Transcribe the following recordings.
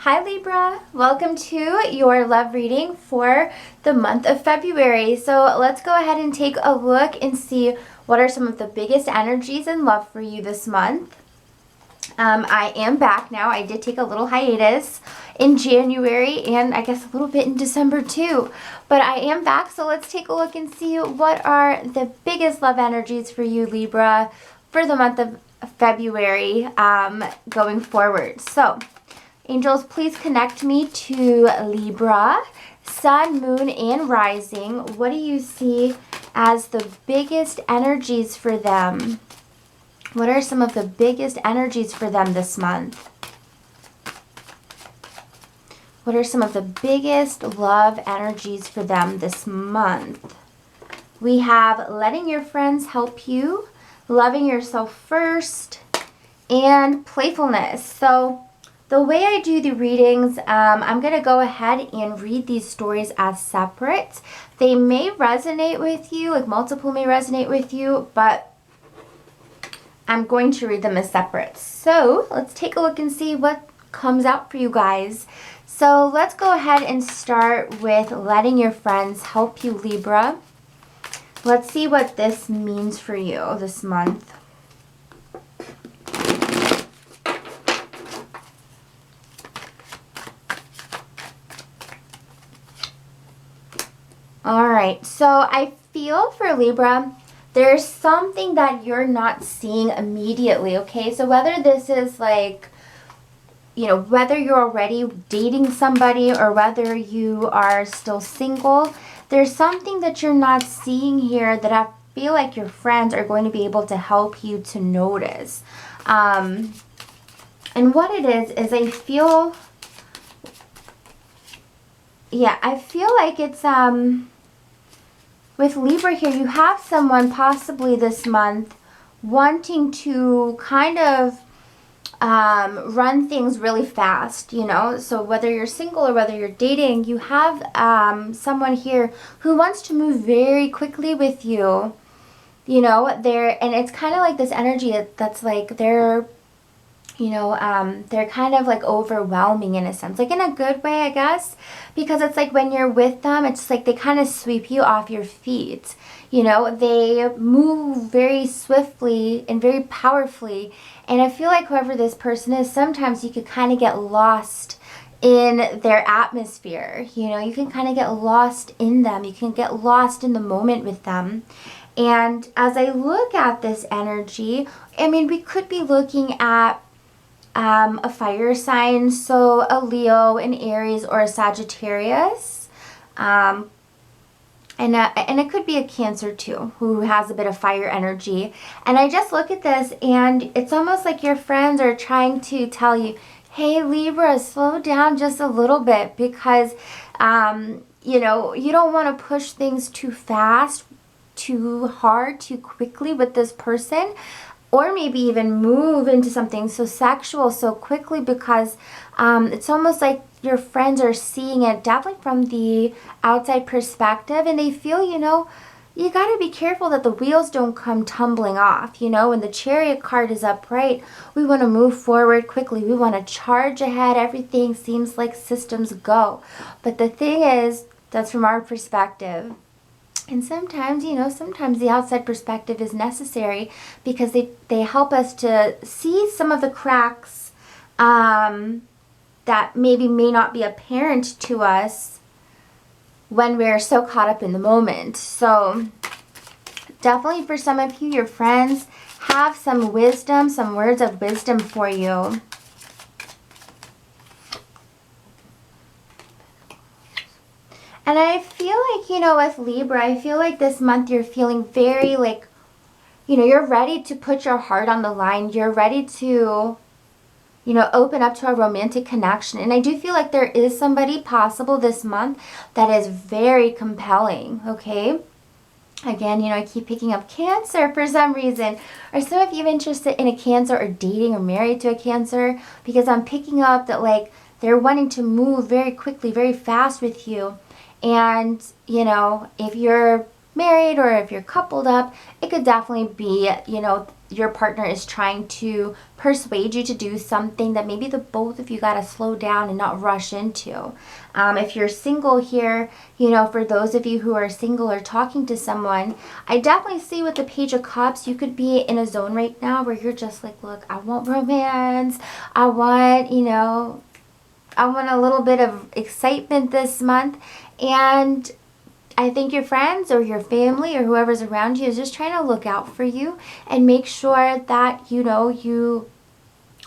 Hi Libra, welcome to your love reading for the month of February. So let's go ahead and take a look and see what are some of the biggest energies in love for you this month. I am back now. I did take a little hiatus in January and I guess a little bit in December too. But I am back, so let's take a look and see what are the biggest love energies for you, Libra, for the month of February going forward. So angels, please connect me to Libra, Sun, Moon, and Rising. What do you see as the biggest energies for them? What are some of the biggest energies for them this month? What are some of the biggest love energies for them this month? We have letting your friends help you, loving yourself first, and playfulness. So the way I do the readings, I'm going to go ahead and read these stories as separate. They may resonate with you, like multiple may resonate with you, but I'm going to read them as separate. So let's take a look and see what comes out for you guys. So let's go ahead and start with letting your friends help you, Libra. Let's see what this means for you this month. Alright, so I feel for Libra, there's something that you're not seeing immediately, okay? So whether this is like, you know, whether you're already dating somebody or whether you are still single, there's something that you're not seeing here that I feel like your friends are going to be able to help you to notice. And what it is I feel... yeah, I feel like it's, with Libra here, you have someone possibly this month wanting to kind of run things really fast, you know. So whether you're single or whether you're dating, you have someone here who wants to move very quickly with you, you know. And it's kind of like this energy that's like they're kind of like overwhelming in a sense, like in a good way, I guess, because it's like when you're with them, it's like they kind of sweep you off your feet. You know, they move very swiftly and very powerfully. And I feel like whoever this person is, sometimes you could kind of get lost in their atmosphere. You know, you can kind of get lost in them. You can get lost in the moment with them. And as I look at this energy, I mean, we could be looking at a fire sign, so a Leo, an Aries, or a Sagittarius, and it could be a Cancer too, who has a bit of fire energy. And I just look at this and it's almost like your friends are trying to tell you, hey Libra, slow down just a little bit, because you know, you don't want to push things too fast, too hard, too quickly with this person. Or maybe even move into something so sexual so quickly, because it's almost like your friends are seeing it definitely from the outside perspective, and they feel, you know, you got to be careful that the wheels don't come tumbling off. You know, when the Chariot card is upright, we want to move forward quickly. We want to charge ahead. Everything seems like systems go. But the thing is, that's from our perspective. And sometimes, you know, sometimes the outside perspective is necessary, because they help us to see some of the cracks that maybe may not be apparent to us when we're so caught up in the moment. So definitely for some of you, your friends have some wisdom, some words of wisdom for you. And I feel like, you know, with Libra, I feel like this month you're feeling very like, you know, you're ready to put your heart on the line. You're ready to, you know, open up to a romantic connection. And I do feel like there is somebody possible this month that is very compelling, okay? Again, you know, I keep picking up Cancer for some reason. Are some of you interested in a Cancer or dating or married to a Cancer? Because I'm picking up that, like, they're wanting to move very quickly, very fast with you. And, you know, if you're married or if you're coupled up, it could definitely be, you know, your partner is trying to persuade you to do something that maybe the both of you got to slow down and not rush into. If you're single here, you know, for those of you who are single or talking to someone, I definitely see with the Page of Cups, you could be in a zone right now where you're just like, look, I want romance. I want, you know, I want a little bit of excitement this month. And I think your friends or your family or whoever's around you is just trying to look out for you and make sure that, you know,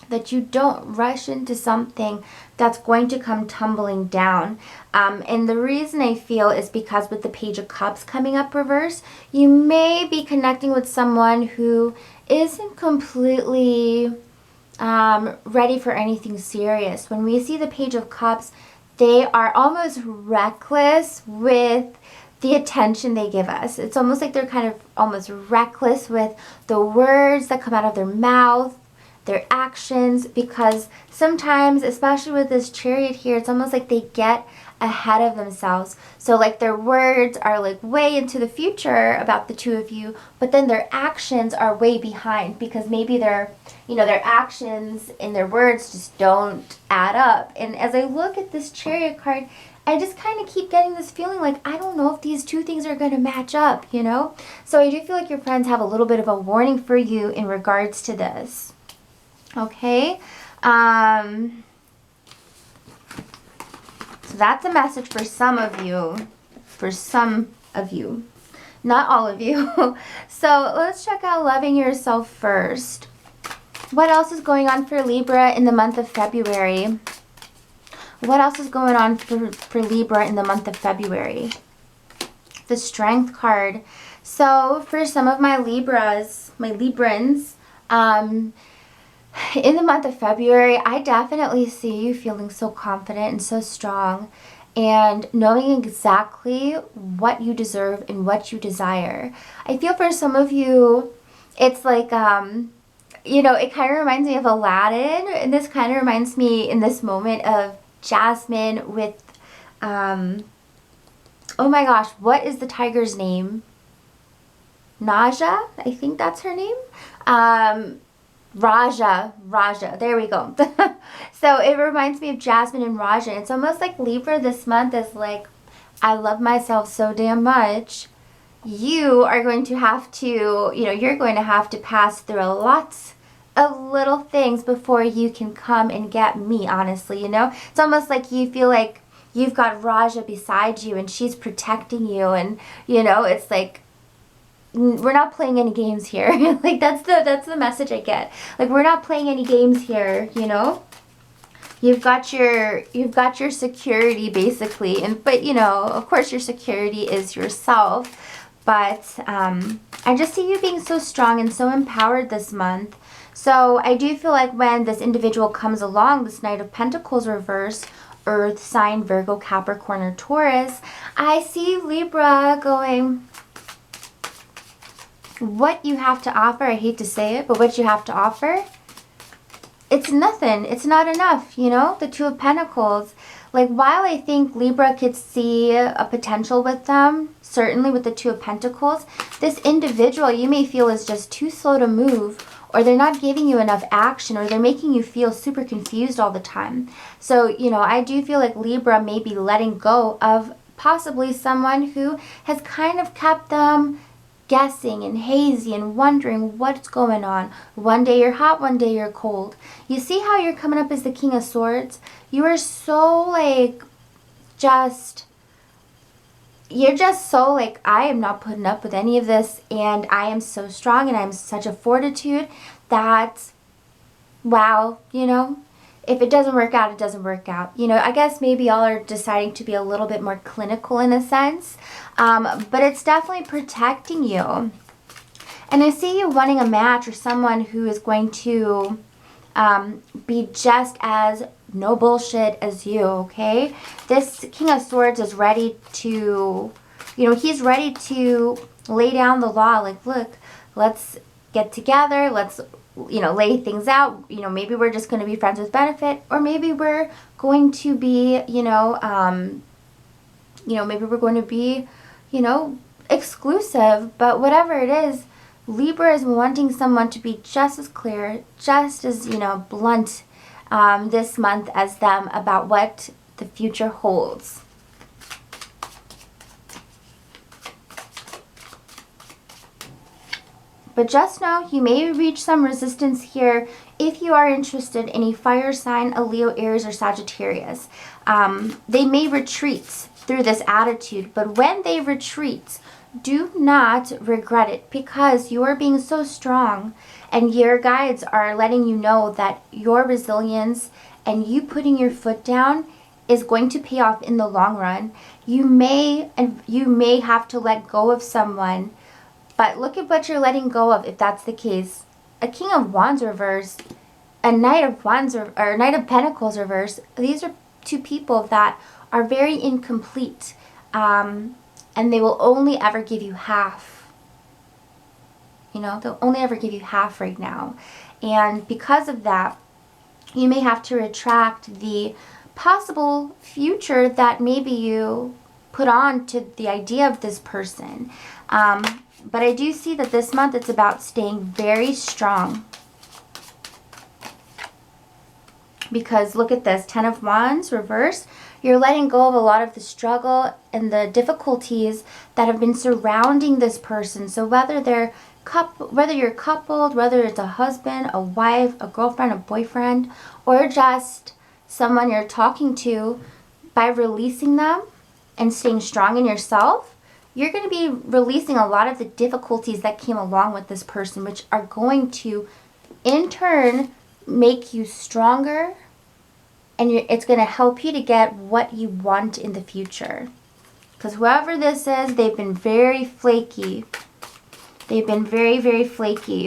that you don't rush into something that's going to come tumbling down. And the reason I feel is because with the Page of Cups coming up reverse, you may be connecting with someone who isn't completely ready for anything serious. When we see the Page of Cups, they are almost reckless with the attention they give us. It's almost like they're kind of almost reckless with the words that come out of their mouth, their actions, because sometimes, especially with this Chariot here, it's almost like they get ahead of themselves. So like their words are like way into the future about the two of you, but then their actions are way behind because maybe their, you know, their actions and their words just don't add up. And as I look at this Chariot card, I just kind of keep getting this feeling like I don't know if these two things are going to match up, you know? So I do feel like your friends have a little bit of a warning for you in regards to this. Okay? So that's a message for some of you. For some of you. Not all of you. So let's check out loving yourself first. What else is going on for Libra in the month of February? What else is going on for Libra in the month of February? The Strength card. So for some of my Libras, my Librans, in the month of February, I definitely see you feeling so confident and so strong and knowing exactly what you deserve and what you desire. I feel for some of you, it's like, you know, it kind of reminds me of Aladdin, and this kind of reminds me in this moment of Jasmine with, oh my gosh, what is the tiger's name? Naja, I think that's her name. Raja, there we go. So it reminds me of Jasmine and Raja. It's almost like Libra this month is like, I love myself so damn much. You are going to have to, you know, you're going to have to pass through lots of little things before you can come and get me, honestly, you know? It's almost like you feel like you've got Raja beside you and she's protecting you, and, you know, it's like, we're not playing any games here. Like that's the message I get. Like we're not playing any games here, you know? You've got your security basically, and but you know, of course your security is yourself. But I just see you being so strong and so empowered this month. So I do feel like when this individual comes along, this Knight of Pentacles reverse, Earth sign, Virgo, Capricorn, or Taurus, I see Libra going, what you have to offer, I hate to say it, but what you have to offer, it's nothing. It's not enough, you know? The Two of Pentacles. Like, while I think Libra could see a potential with them, certainly with the Two of Pentacles, this individual you may feel is just too slow to move, or they're not giving you enough action, or they're making you feel super confused all the time. So, you know, I do feel like Libra may be letting go of possibly someone who has kind of kept them guessing and hazy and wondering what's going on. One day you're hot, one day you're cold. You see how you're coming up as the King of Swords? You are so like, you're just so like, I am not putting up with any of this, and I am so strong and I'm such a fortitude that, wow, you know, if it doesn't work out, it doesn't work out. You know, I guess maybe y'all are deciding to be a little bit more clinical in a sense, but it's definitely protecting you. And I see you wanting a match or someone who is going to be just as no bullshit as you, okay? This King of Swords is ready to, you know, he's ready to lay down the law. Like, look, let's get together, let's, you know, lay things out. You know, maybe we're just going to be friends with benefit, or maybe we're going to be, maybe we're going to be, you know, exclusive, but whatever it is, Libra is wanting someone to be just as clear, just as, you know, blunt this month as them about what the future holds. But just know you may reach some resistance here if you are interested in a fire sign, a Leo, Aries, or Sagittarius. They may retreat through this attitude, but when they retreat, do not regret it, because you are being so strong and your guides are letting you know that your resilience and you putting your foot down is going to pay off in the long run. You may have to let go of someone, but look at what you're letting go of if that's the case. A King of Wands reversed, a Knight of Wands or Knight of Pentacles reversed. These are two people that are very incomplete, and they will only ever give you half. You know, they'll only ever give you half right now. And because of that, you may have to retract the possible future that maybe you put on to the idea of this person. But I do see that this month it's about staying very strong. Because look at this, 10 of Wands reversed. You're letting go of a lot of the struggle and the difficulties that have been surrounding this person. So whether you're coupled, whether it's a husband, a wife, a girlfriend, a boyfriend, or just someone you're talking to, by releasing them and staying strong in yourself, you're going to be releasing a lot of the difficulties that came along with this person, which are going to, in turn, make you stronger, and it's going to help you to get what you want in the future. Because whoever this is, they've been very flaky. They've been very, very flaky.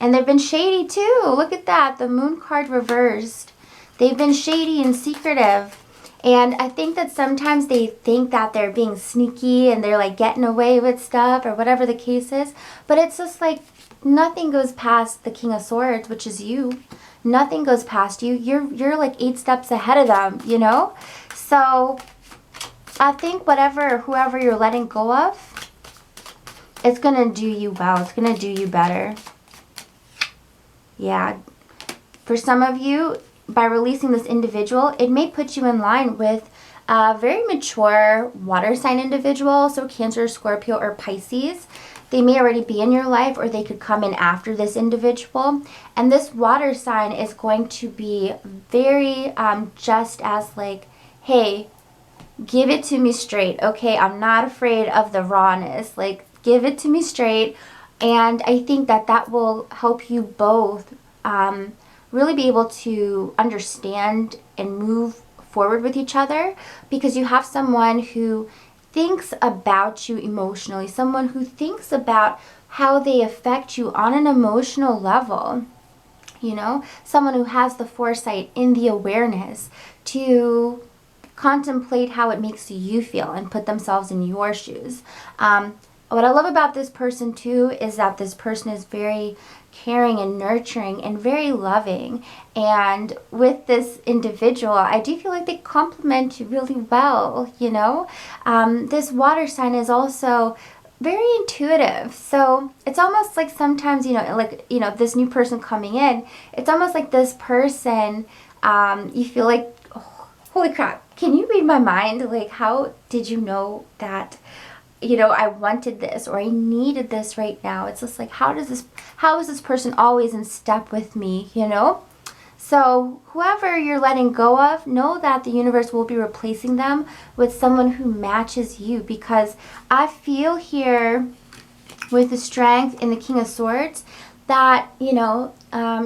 And they've been shady too. Look at that. The Moon card reversed. They've been shady and secretive. And I think that sometimes they think that they're being sneaky and they're like getting away with stuff or whatever the case is. But it's just like nothing goes past the King of Swords, which is you. Nothing goes past you. You're like 8 steps ahead of them, you know? So I think whoever you're letting go of, it's going to do you well. It's going to do you better. Yeah. For some of you, by releasing this individual, it may put you in line with a very mature water sign individual, so Cancer, Scorpio, or Pisces. They may already be in your life, or they could come in after this individual. And this water sign is going to be very just as like, hey, give it to me straight. Okay, I'm not afraid of the rawness. Like, give it to me straight. And I think that will help you both really be able to understand and move forward with each other, because you have someone who thinks about you emotionally, someone who thinks about how they affect you on an emotional level, you know, someone who has the foresight in the awareness to contemplate how it makes you feel and put themselves in your shoes. What I love about this person too is that this person is very caring and nurturing and very loving. And with this individual, I do feel like they complement you really well, you know. This water sign is also very intuitive. So it's almost like sometimes, you know, this new person coming in, it's almost like this person, you feel like, oh, holy crap, can you read my mind? Like, how did you know that, you know, I wanted this or I needed this right now? It's just like, how is this person always in step with me, you know? So whoever you're letting go of, know that the universe will be replacing them with someone who matches you, because I feel here with the strength in the King of Swords that, you know,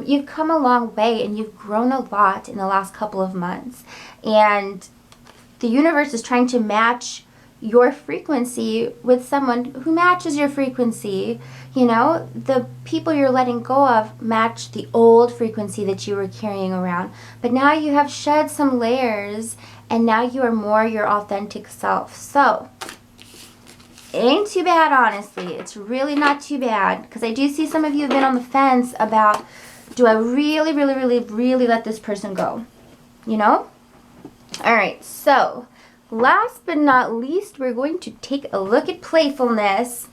you've come a long way and you've grown a lot in the last couple of months. And the universe is trying to match your frequency with someone who matches your frequency. You know, the people you're letting go of match the old frequency that you were carrying around. But now you have shed some layers and now you are more your authentic self. So it ain't too bad, honestly. It's really not too bad, because I do see some of you have been on the fence about, do I really, really let this person go? You know? All right, so last but not least, we're going to take a look at playfulness.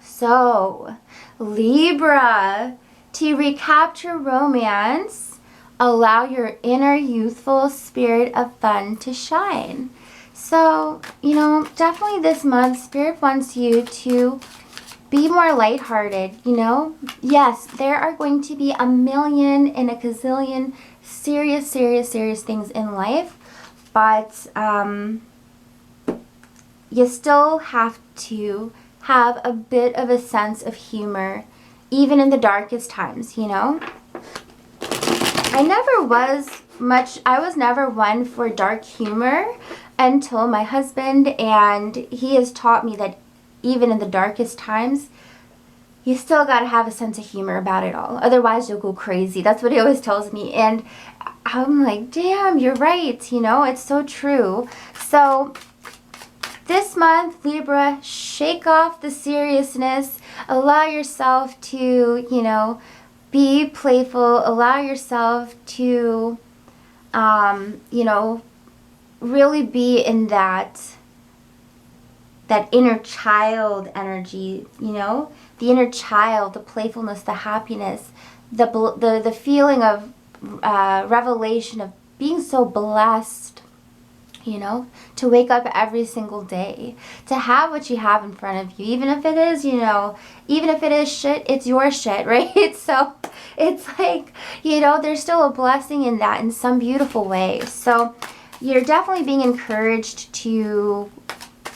So, Libra, to recapture romance, allow your inner youthful spirit of fun to shine. So, you know, definitely this month, Spirit wants you to be more lighthearted, you know? Yes, there are going to be a million and a gazillion serious things in life, but you still have to have a bit of a sense of humor, even in the darkest times, you know? I was never one for dark humor until my husband, and he has taught me that even in the darkest times, you still got to have a sense of humor about it all. Otherwise, you'll go crazy. That's what he always tells me. And I'm like, damn, you're right. You know, it's so true. So this month, Libra, shake off the seriousness. Allow yourself to, you know, be playful. Allow yourself to, you know, really be in that inner child energy, you know, the inner child, the playfulness, the happiness, the feeling of revelation of being so blessed, you know, to wake up every single day, to have what you have in front of you, even if it is, you know, even if it is shit, it's your shit, right? So it's like, you know, there's still a blessing in that in some beautiful way. So you're definitely being encouraged to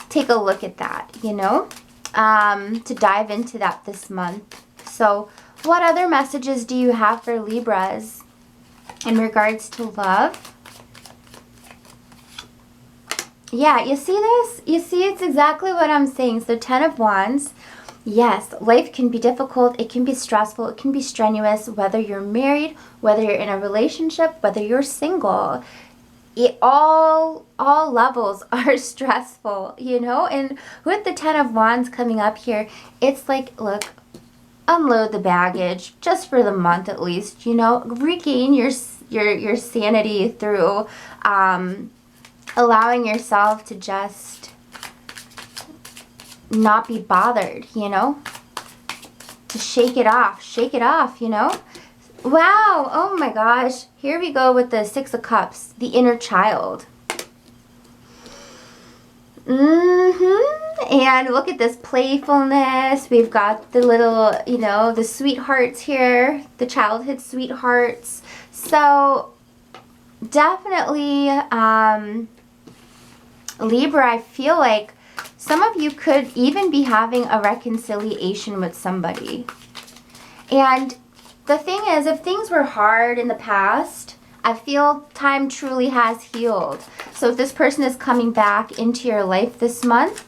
take a look at that, you know, to dive into that this month. So what other messages do you have for Libras in regards to love? Yeah, you see this? You see, it's exactly what I'm saying. So 10 of Wands, yes, life can be difficult. It can be stressful. It can be strenuous, whether you're married, whether you're in a relationship, whether you're single. All levels are stressful, you know? And with the 10 of Wands coming up here, it's like, look, unload the baggage just for the month at least, you know? Regain your sanity through allowing yourself to just not be bothered, you know? To shake it off, you know? Wow, oh my gosh. Here we go with the 6 of Cups, the inner child. And look at this playfulness. We've got the little, you know, the sweethearts here, the childhood sweethearts. So definitely, Libra, I feel like some of you could even be having a reconciliation with somebody. And the thing is, if things were hard in the past, I feel time truly has healed. So if this person is coming back into your life this month,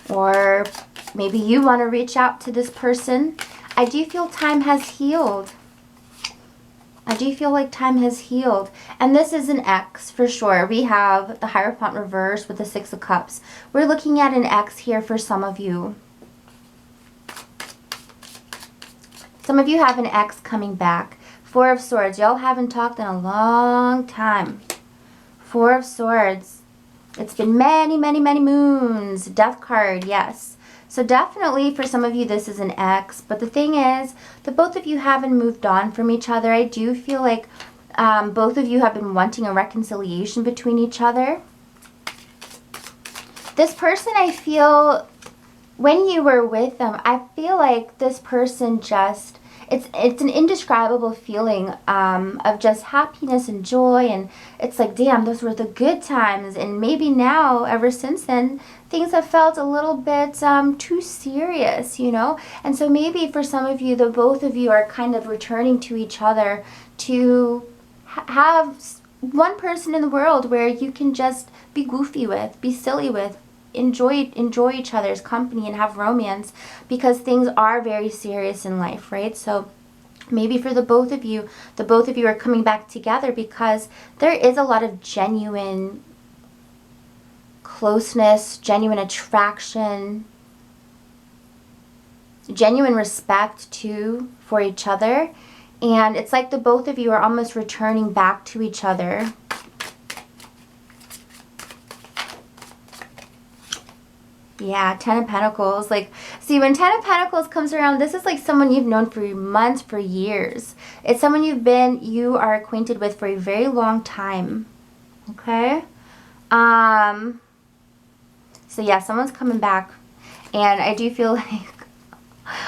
or maybe you want to reach out to this person, I do feel time has healed. I do feel like time has healed. And this is an X for sure. We have the Hierophant reverse with the 6 of Cups. We're looking at an X here for some of you. Some of you have an ex coming back. 4 of Swords. Y'all haven't talked in a long time. 4 of Swords. It's been many moons. Death card, yes. So definitely for some of you this is an ex. But the thing is, the both of you haven't moved on from each other. I do feel like both of you have been wanting a reconciliation between each other. This person, I feel, when you were with them, I feel like this person just, it's an indescribable feeling of just happiness and joy, and it's like, damn, those were the good times. And maybe now, ever since then, things have felt a little bit too serious, you know? And so maybe for some of you, the both of you are kind of returning to each other to have one person in the world where you can just be goofy with, be silly with, enjoy each other's company and have romance, because things are very serious in life, right? So maybe for the both of you are coming back together because there is a lot of genuine closeness, genuine attraction, genuine respect too for each other. And it's like the both of you are almost returning back to each other. Yeah, Ten of Pentacles. Like, see, when Ten of Pentacles comes around, this is like someone you've known for months, for years. It's someone you are acquainted with for a very long time. Okay? So yeah, someone's coming back. And I do feel like,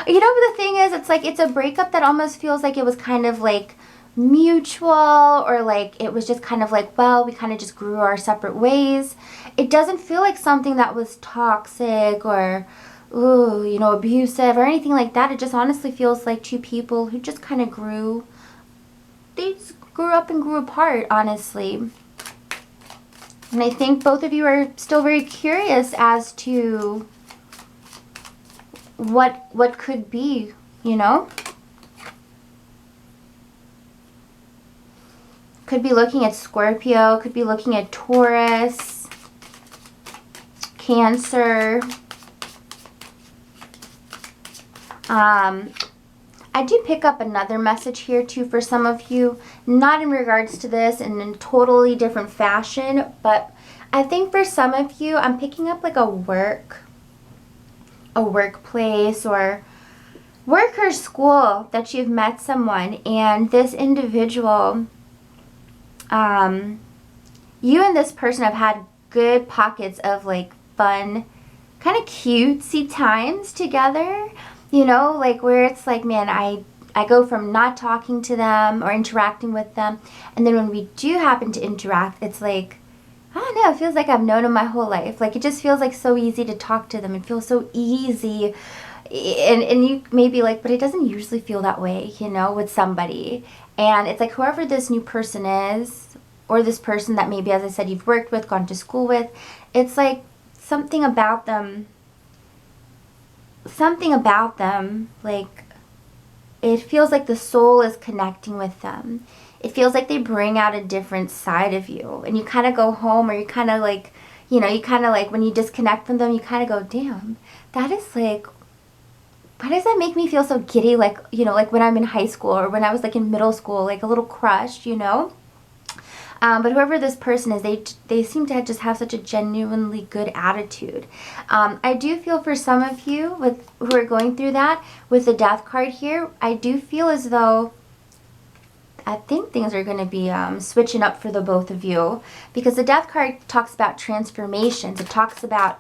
you know, the thing is, it's like, it's a breakup that almost feels like it was kind of like mutual, or like it was just kind of like, well, we kind of just grew our separate ways. It doesn't feel like something that was toxic or, ooh, you know, abusive or anything like that. It just honestly feels like two people who just kind of grew. They just grew up and grew apart, honestly. And I think both of you are still very curious as to what could be, you know? Could be looking at Scorpio, could be looking at Taurus, Cancer. I do pick up another message here too for some of you, not in regards to this and in a totally different fashion, but I think for some of you, I'm picking up like a workplace or work or school that you've met someone, and this individual, you and this person have had good pockets of like fun, kind of cutesy times together. You know, like where it's like, man, I go from not talking to them or interacting with them, and then when we do happen to interact, it's like, I don't know, it feels like I've known them my whole life. Like it just feels like so easy to talk to them. It feels so easy. And you may be like, but it doesn't usually feel that way, you know, with somebody. And it's like whoever this new person is, or this person that maybe, as I said, you've worked with, gone to school with, it's like something about them, like it feels like the soul is connecting with them. It feels like they bring out a different side of you, and you kind of go home, or you kind of like, you know, you kind of like when you disconnect from them, you kind of go, damn, that is like, why does that make me feel so giddy? Like, you know, like when I'm in high school or when I was like in middle school, like a little crushed, you know? But whoever this person is, they seem to just have such a genuinely good attitude. I do feel for some of you who are going through that, with the Death card here, I do feel as though I think things are going to be switching up for the both of you, because the Death card talks about transformations. It talks about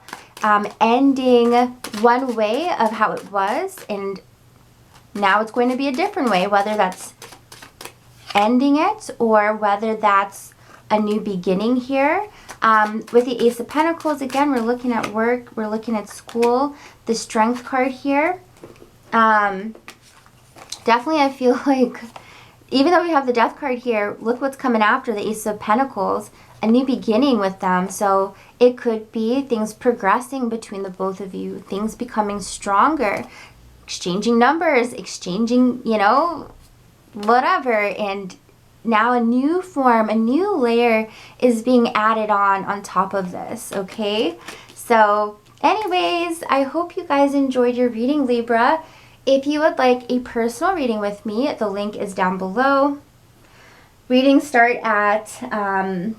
ending one way of how it was, and now it's going to be a different way, whether that's ending it or whether that's a new beginning here. With the Ace of Pentacles, again, we're looking at work, we're looking at school. The Strength card here, definitely I feel like, even though we have the Death card here, look what's coming after the Ace of Pentacles, a new beginning with them. So it could be things progressing between the both of you, things becoming stronger, exchanging numbers, exchanging, you know, whatever. And now a new form, a new layer is being added on top of this, okay? So anyways, I hope you guys enjoyed your reading, Libra. If you would like a personal reading with me, the link is down below. Readings start at $20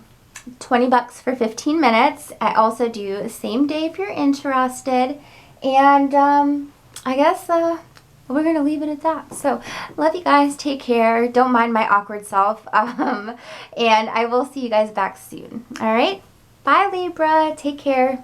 for 15 minutes. I also do same day if you're interested. And I guess we're going to leave it at that. So love you guys. Take care. Don't mind my awkward self. And I will see you guys back soon. All right. Bye, Libra. Take care.